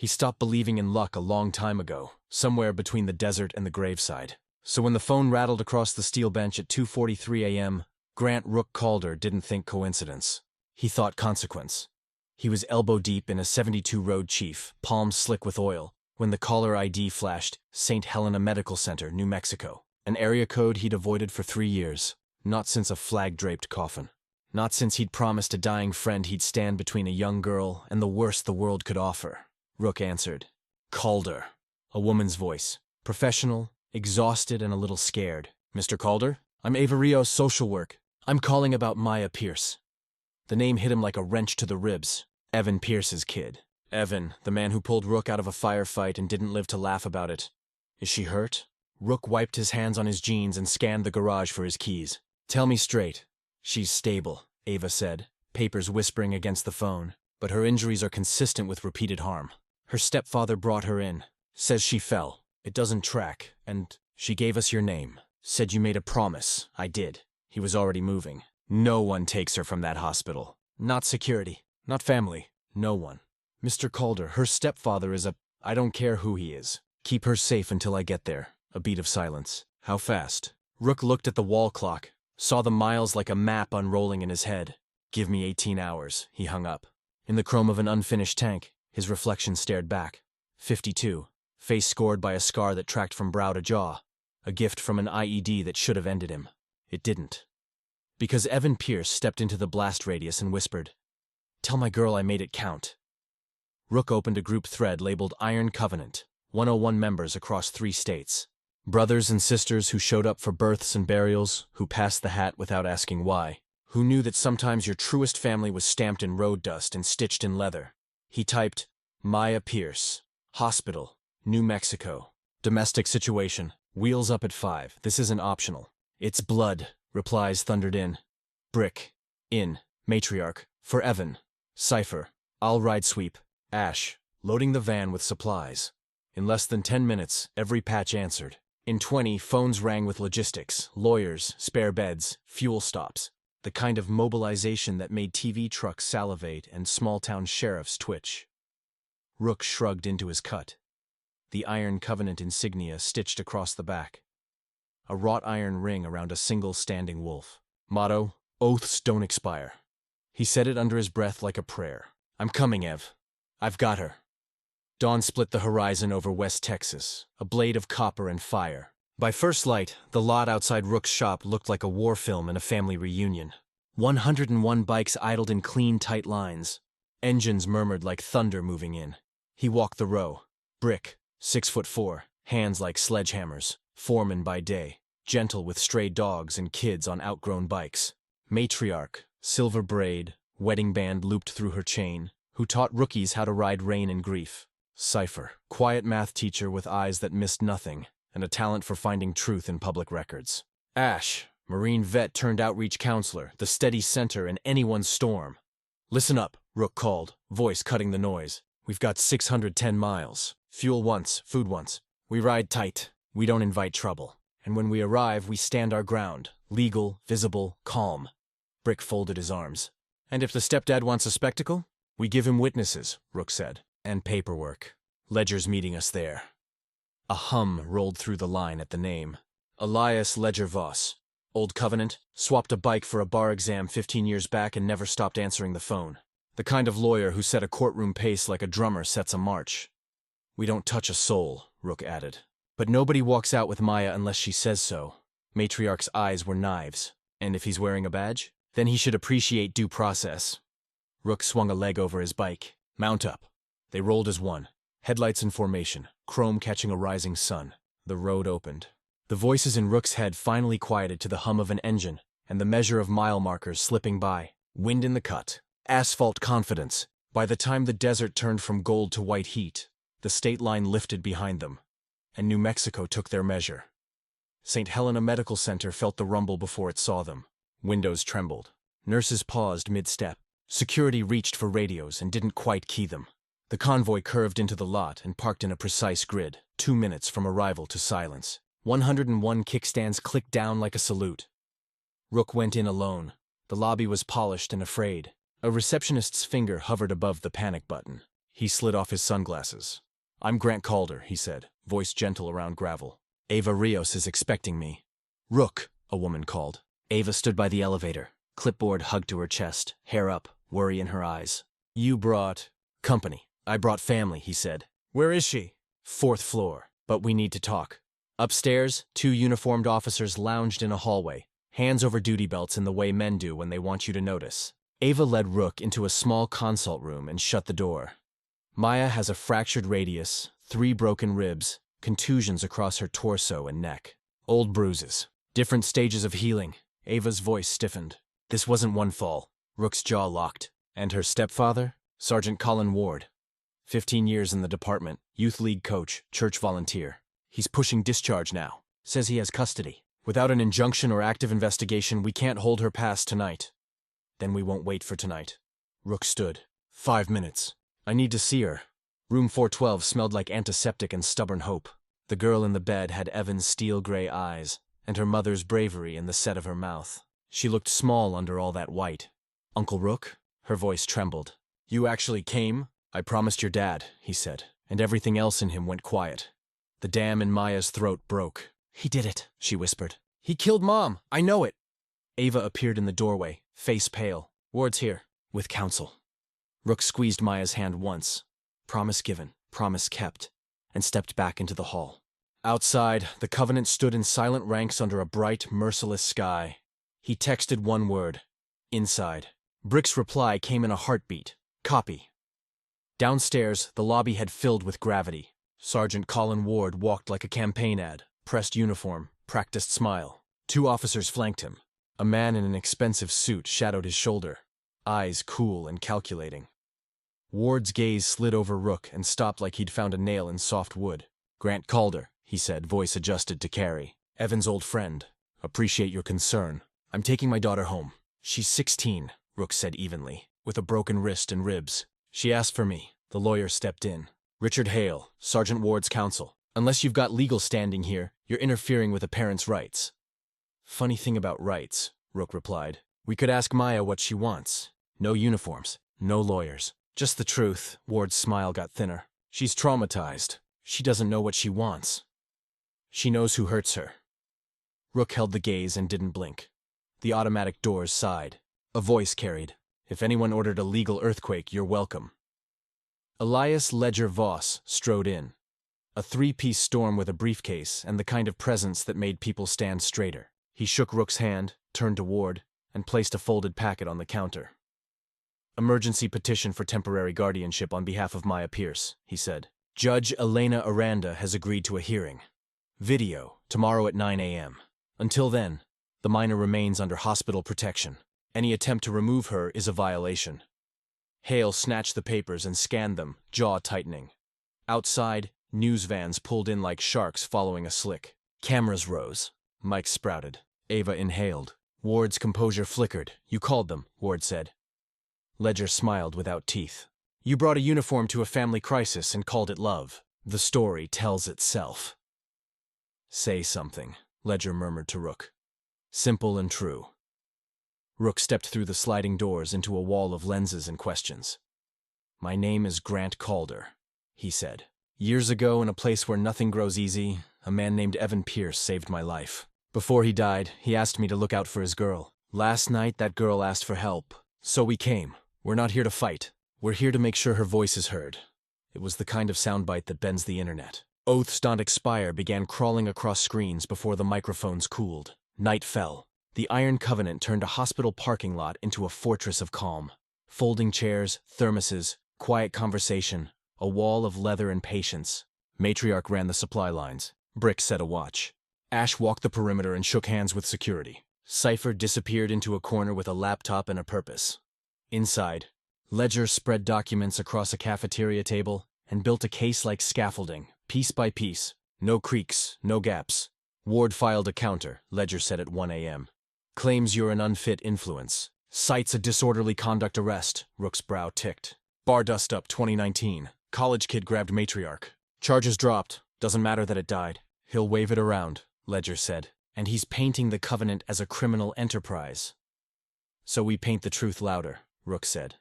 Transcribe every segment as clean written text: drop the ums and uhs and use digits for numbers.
He stopped believing in luck a long time ago, somewhere between the desert and the graveside. So when the phone rattled across the steel bench at 2:43 a.m., Grant Rook Calder didn't think coincidence. He thought consequence. He was elbow-deep in a 72 Road Chief, palms slick with oil, when the caller ID flashed St. Helena Medical Center, New Mexico, an area code he'd avoided for 3 years, not since a flag-draped coffin. Not since he'd promised a dying friend he'd stand between a young girl and the worst the world could offer. Rook answered. Calder. A woman's voice. Professional, exhausted, and a little scared. Mr. Calder? I'm Ava Rios, social work. I'm calling about Maya Pierce. The name hit him like a wrench to the ribs. Evan Pierce's kid. Evan, the man who pulled Rook out of a firefight and didn't live to laugh about it. Is she hurt? Rook wiped his hands on his jeans and scanned the garage for his keys. Tell me straight. She's stable, Ava said, papers whispering against the phone, but her injuries are consistent with repeated harm. Her stepfather brought her in. Says she fell. It doesn't track, and she gave us your name. Said you made a promise. I did. He was already moving. No one takes her from that hospital. Not security. Not family. No one. Mr. Calder, her stepfather is I don't care who he is. Keep her safe until I get there. A beat of silence. How fast? Rook looked at the wall clock, saw the miles like a map unrolling in his head. Give me 18 hours, he hung up. In the chrome of an unfinished tank, his reflection stared back. 52. Face scored by a scar that tracked from brow to jaw. A gift from an IED that should have ended him. It didn't. Because Evan Pierce stepped into the blast radius and whispered, Tell my girl I made it count. Rook opened a group thread labeled Iron Covenant, 101 members across 3 states. Brothers and sisters who showed up for births and burials, who passed the hat without asking why, who knew that sometimes your truest family was stamped in road dust and stitched in leather. He typed, Maya Pierce, Hospital, New Mexico. Domestic situation, wheels up at 5. This isn't optional. It's blood, replies thundered in. Brick, in, matriarch, for Evan. Cipher, I'll ride sweep. Ash, loading the van with supplies. In less than 10 minutes, every patch answered. In 20, phones rang with logistics, lawyers, spare beds, fuel stops. The kind of mobilization that made TV trucks salivate and small-town sheriffs twitch. Rook shrugged into his cut. The Iron Covenant insignia stitched across the back. A wrought iron ring around a single standing wolf. Motto, oaths don't expire. He said it under his breath like a prayer. I'm coming, Ev. I've got her. Dawn split the horizon over West Texas, a blade of copper and fire. By first light, the lot outside Rook's shop looked like a war film and a family reunion. 101 bikes idled in clean, tight lines. Engines murmured like thunder moving in. He walked the row. Brick, 6'4", hands like sledgehammers, foreman by day, gentle with stray dogs and kids on outgrown bikes. Matriarch, silver braid, wedding band looped through her chain, who taught rookies how to ride rain and grief. Cipher, quiet math teacher with eyes that missed nothing, and a talent for finding truth in public records. Ash, Marine vet turned outreach counselor, the steady center in anyone's storm. Listen up, Rook called, voice cutting the noise. We've got 610 miles. Fuel once, food once. We ride tight. We don't invite trouble. And when we arrive, we stand our ground. Legal, visible, calm. Brick folded his arms. And if the stepdad wants a spectacle? We give him witnesses, Rook said. And paperwork. Ledger's meeting us there. A hum rolled through the line at the name. Elias Ledger Voss. Old Covenant, swapped a bike for a bar exam 15 years back and never stopped answering the phone. The kind of lawyer who set a courtroom pace like a drummer sets a march. We don't touch a soul, Rook added. But nobody walks out with Maya unless she says so. Matriarch's eyes were knives. And if he's wearing a badge, then he should appreciate due process. Rook swung a leg over his bike. Mount up. They rolled as one. Headlights in formation, chrome catching a rising sun. The road opened. The voices in Rook's head finally quieted to the hum of an engine, and the measure of mile markers slipping by. Wind in the cut. Asphalt confidence. By the time the desert turned from gold to white heat, the state line lifted behind them, and New Mexico took their measure. St. Helena Medical Center felt the rumble before it saw them. Windows trembled. Nurses paused mid-step. Security reached for radios and didn't quite key them. The convoy curved into the lot and parked in a precise grid, 2 minutes from arrival to silence. 101 kickstands clicked down like a salute. Rook went in alone. The lobby was polished and afraid. A receptionist's finger hovered above the panic button. He slid off his sunglasses. I'm Grant Calder, he said, voice gentle around gravel. Ava Rios is expecting me. Rook, a woman called. Ava stood by the elevator, clipboard hugged to her chest, hair up, worry in her eyes. You brought company. I brought family, he said. Where is she? 4th floor, but we need to talk. Upstairs, 2 uniformed officers lounged in a hallway, hands over duty belts in the way men do when they want you to notice. Ava led Rook into a small consult room and shut the door. Maya has a fractured radius, 3 broken ribs, contusions across her torso and neck. Old bruises. Different stages of healing. Ava's voice stiffened. This wasn't one fall. Rook's jaw locked. And her stepfather? Sergeant Colin Ward. 15 years in the department, youth league coach, church volunteer. He's pushing discharge now. Says he has custody. Without an injunction or active investigation, we can't hold her past tonight. Then we won't wait for tonight. Rook stood. 5 minutes. I need to see her. Room 412 smelled like antiseptic and stubborn hope. The girl in the bed had Evan's steel-gray eyes, and her mother's bravery in the set of her mouth. She looked small under all that white. Uncle Rook? Her voice trembled. You actually came? I promised your dad, he said, and everything else in him went quiet. The dam in Maya's throat broke. He did it, she whispered. He killed Mom, I know it. Ava appeared in the doorway, face pale. Ward's here, with counsel. Rook squeezed Maya's hand once. Promise given, promise kept, and stepped back into the hall. Outside, the Covenant stood in silent ranks under a bright, merciless sky. He texted one word. Inside. Brick's reply came in a heartbeat. Copy. Downstairs, the lobby had filled with gravity. Sergeant Colin Ward walked like a campaign ad, pressed uniform, practiced smile. 2 officers flanked him. A man in an expensive suit shadowed his shoulder, eyes cool and calculating. Ward's gaze slid over Rook and stopped like he'd found a nail in soft wood. Grant Calder, he said, voice adjusted to carry. Evan's old friend. Appreciate your concern. I'm taking my daughter home. She's 16, Rook said evenly, with a broken wrist and ribs. She asked for me. The lawyer stepped in. Richard Hale, Sergeant Ward's counsel. Unless you've got legal standing here, you're interfering with a parent's rights. Funny thing about rights, Rook replied. We could ask Maya what she wants. No uniforms, no lawyers. Just the truth. Ward's smile got thinner. She's traumatized. She doesn't know what she wants. She knows who hurts her. Rook held the gaze and didn't blink. The automatic doors sighed. A voice carried. If anyone ordered a legal earthquake, you're welcome. Elias Ledger Voss strode in. A 3-piece storm with a briefcase and the kind of presence that made people stand straighter. He shook Rook's hand, turned to Ward, and placed a folded packet on the counter. Emergency petition for temporary guardianship on behalf of Maya Pierce, he said. Judge Elena Aranda has agreed to a hearing. Video, tomorrow at 9 a.m. Until then, the minor remains under hospital protection. Any attempt to remove her is a violation. Hale snatched the papers and scanned them, jaw tightening. Outside, news vans pulled in like sharks following a slick. Cameras rose. Mics sprouted. Ava inhaled. Ward's composure flickered. You called them, Ward said. Ledger smiled without teeth. You brought a uniform to a family crisis and called it love. The story tells itself. Say something, Ledger murmured to Rook. Simple and true. Rook stepped through the sliding doors into a wall of lenses and questions. My name is Grant Calder, he said. Years ago, in a place where nothing grows easy, a man named Evan Pierce saved my life. Before he died, he asked me to look out for his girl. Last night, that girl asked for help. So we came. We're not here to fight. We're here to make sure her voice is heard. It was the kind of soundbite that bends the internet. Oaths Don't Expire began crawling across screens before the microphones cooled. Night fell. The Iron Covenant turned a hospital parking lot into a fortress of calm. Folding chairs, thermoses, quiet conversation, a wall of leather and patience. Matriarch ran the supply lines. Brick set a watch. Ash walked the perimeter and shook hands with security. Cypher disappeared into a corner with a laptop and a purpose. Inside, Ledger spread documents across a cafeteria table and built a case-like scaffolding, piece by piece. No creaks, no gaps. Ward filed a counter, Ledger said at 1 a.m. Claims you're an unfit influence. Cites a disorderly conduct arrest, Rook's brow ticked. Bar dust up 2019. College kid grabbed matriarch. Charges dropped. Doesn't matter that it died. He'll wave it around, Ledger said. And he's painting the Covenant as a criminal enterprise. So we paint the truth louder, Rook said.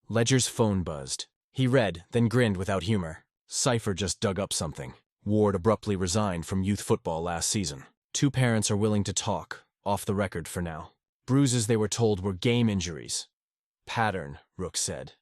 Ledger's phone buzzed. He read, then grinned without humor. Cypher just dug up something. Ward abruptly resigned from youth football last season. Two parents are willing to talk, off the record for now. Bruises they were told were game injuries. Pattern, Rook said.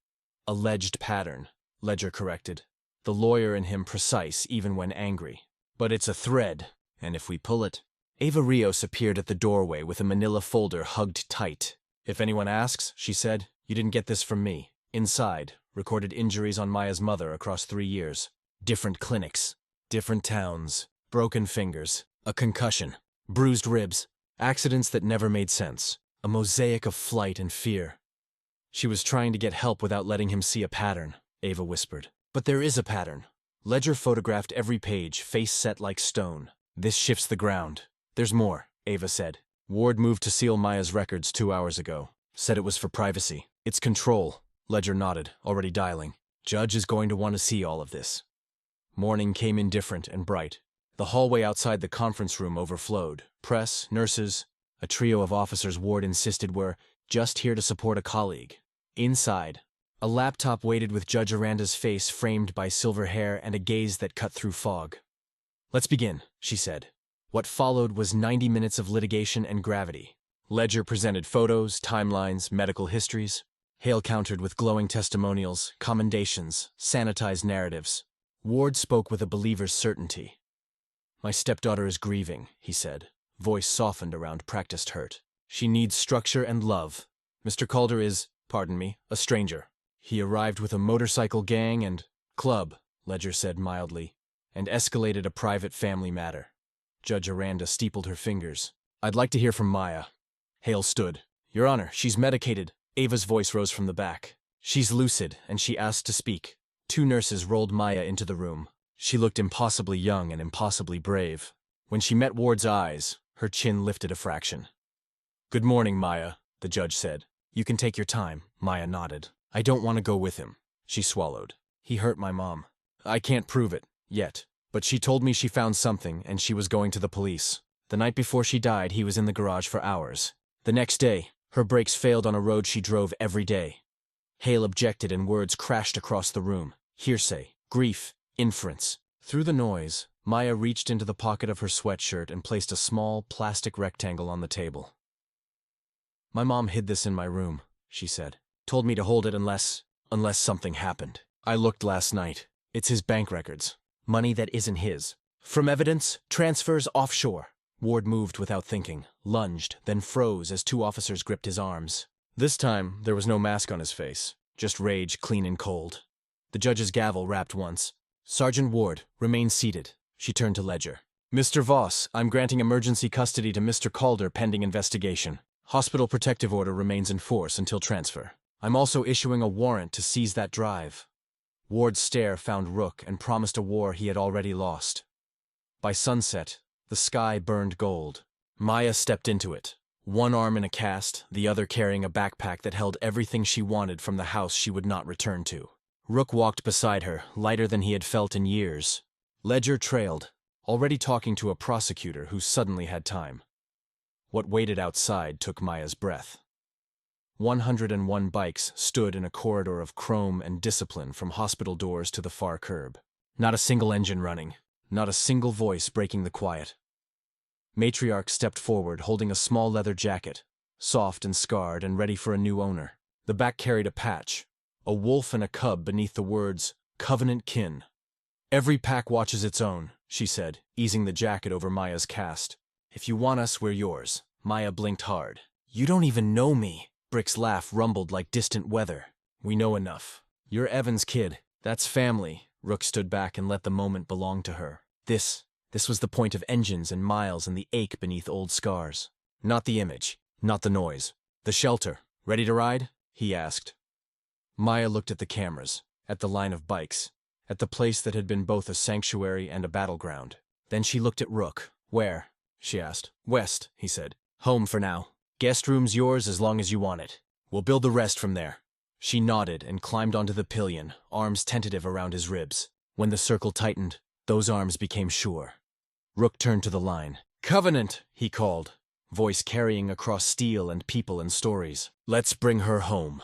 Alleged pattern, Ledger corrected. The lawyer in him precise even when angry. But it's a thread, and if we pull it... Ava Rios appeared at the doorway with a manila folder hugged tight. If anyone asks, she said, you didn't get this from me. Inside, recorded injuries on Maya's mother across 3 years. Different clinics, different towns, broken fingers, a concussion, bruised ribs, accidents that never made sense, a mosaic of flight and fear. She was trying to get help without letting him see a pattern, Ava whispered. But there is a pattern. Ledger photographed every page, face set like stone. This shifts the ground. There's more, Ava said. Ward moved to seal Maya's records 2 hours ago. Said it was for privacy. It's control. Ledger nodded, already dialing. Judge is going to want to see all of this. Morning came in different and bright. The hallway outside the conference room overflowed. Press, nurses, a trio of officers Ward insisted were just here to support a colleague. Inside, a laptop waited with Judge Aranda's face framed by silver hair and a gaze that cut through fog. Let's begin, she said. What followed was 90 minutes of litigation and gravity. Ledger presented photos, timelines, medical histories. Hale countered with glowing testimonials, commendations, sanitized narratives. Ward spoke with a believer's certainty. My stepdaughter is grieving, he said, voice softened around practiced hurt. She needs structure and love. Mr. Calder is, pardon me, a stranger. He arrived with a motorcycle gang and club, Ledger said mildly, and escalated a private family matter. Judge Aranda steepled her fingers. I'd like to hear from Maya. Hale stood. Your Honor, she's medicated. Ava's voice rose from the back. She's lucid, and she asked to speak. 2 nurses rolled Maya into the room. She looked impossibly young and impossibly brave. When she met Ward's eyes, her chin lifted a fraction. Good morning, Maya, the judge said. You can take your time, Maya nodded. I don't want to go with him. She swallowed. He hurt my mom. I can't prove it, yet. But she told me she found something, and she was going to the police. The night before she died, he was in the garage for hours. The next day, her brakes failed on a road she drove every day. Hale objected and words crashed across the room. Hearsay, grief, inference. Through the noise, Maya reached into the pocket of her sweatshirt and placed a small, plastic rectangle on the table. My mom hid this in my room, she said. Told me to hold it unless something happened. I looked last night. It's his bank records. Money that isn't his. From evidence, transfers offshore. Ward moved without thinking, lunged, then froze as 2 officers gripped his arms. This time, there was no mask on his face, just rage clean and cold. The judge's gavel rapped once. Sergeant Ward, remain seated. She turned to Ledger. Mr. Voss, I'm granting emergency custody to Mr. Calder pending investigation. Hospital protective order remains in force until transfer. I'm also issuing a warrant to seize that drive. Ward's stare found Rook and promised a war he had already lost. By sunset, the sky burned gold. Maya stepped into it, one arm in a cast, the other carrying a backpack that held everything she wanted from the house she would not return to. Rook walked beside her, lighter than he had felt in years. Ledger trailed, already talking to a prosecutor who suddenly had time. What waited outside took Maya's breath. 101 bikes stood in a corridor of chrome and discipline from hospital doors to the far curb. Not a single engine running, not a single voice breaking the quiet. Matriarch stepped forward holding a small leather jacket, soft and scarred and ready for a new owner. The back carried a patch, a wolf and a cub beneath the words, Covenant Kin. Every pack watches its own, she said, easing the jacket over Maya's cast. If you want us, we're yours. Maya blinked hard. You don't even know me. Brick's laugh rumbled like distant weather. We know enough. You're Evan's kid. That's family. Rook stood back and let the moment belong to her. This was the point of engines and miles and the ache beneath old scars. Not the image, not the noise. The shelter. Ready to ride? He asked. Maya looked at the cameras, at the line of bikes, at the place that had been both a sanctuary and a battleground. Then she looked at Rook. Where? She asked. West, he said. Home for now. Guest room's yours as long as you want it. We'll build the rest from there. She nodded and climbed onto the pillion, arms tentative around his ribs. When the circle tightened, those arms became sure. Rook turned to the line. Covenant, he called, voice carrying across steel and people and stories. Let's bring her home.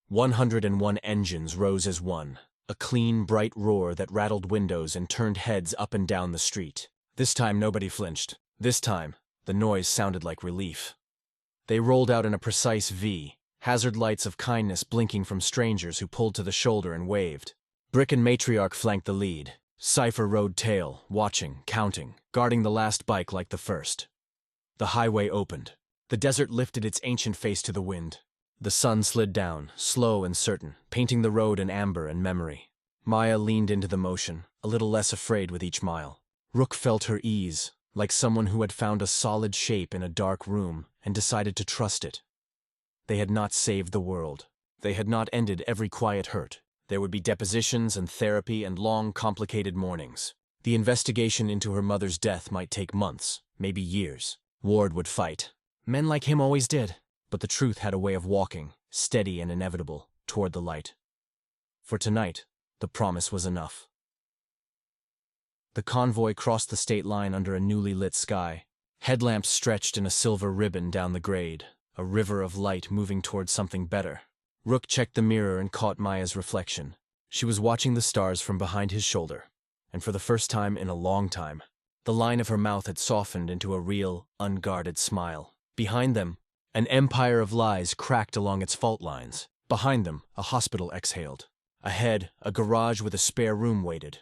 101 engines rose as one. A clean, bright roar that rattled windows and turned heads up and down the street. This time nobody flinched. This time, the noise sounded like relief. They rolled out in a precise V, hazard lights of kindness blinking from strangers who pulled to the shoulder and waved. Brick and Matriarch flanked the lead. Cypher rode tail, watching, counting, guarding the last bike like the first. The highway opened. The desert lifted its ancient face to the wind. The sun slid down, slow and certain, painting the road in amber and memory. Maya leaned into the motion, a little less afraid with each mile. Rook felt her ease, like someone who had found a solid shape in a dark room and decided to trust it. They had not saved the world. They had not ended every quiet hurt. There would be depositions and therapy and long, complicated mornings. The investigation into her mother's death might take months, maybe years. Ward would fight. Men like him always did. But the truth had a way of walking, steady and inevitable, toward the light. For tonight, the promise was enough. The convoy crossed the state line under a newly lit sky. Headlamps stretched in a silver ribbon down the grade, a river of light moving toward something better. Rook checked the mirror and caught Maya's reflection. She was watching the stars from behind his shoulder, and for the first time in a long time, the line of her mouth had softened into a real, unguarded smile. Behind them, an empire of lies cracked along its fault lines. Behind them, a hospital exhaled. Ahead, a garage with a spare room waited.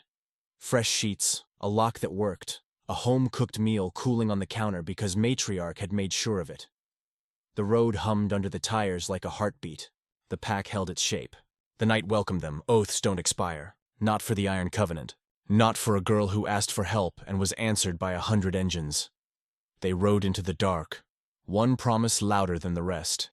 Fresh sheets, a lock that worked, a home-cooked meal cooling on the counter because Matriarch had made sure of it. The road hummed under the tires like a heartbeat. The pack held its shape. The night welcomed them. Oaths don't expire. Not for the Iron Covenant. Not for a girl who asked for help and was answered by 100 engines. They rode into the dark, one promise louder than the rest.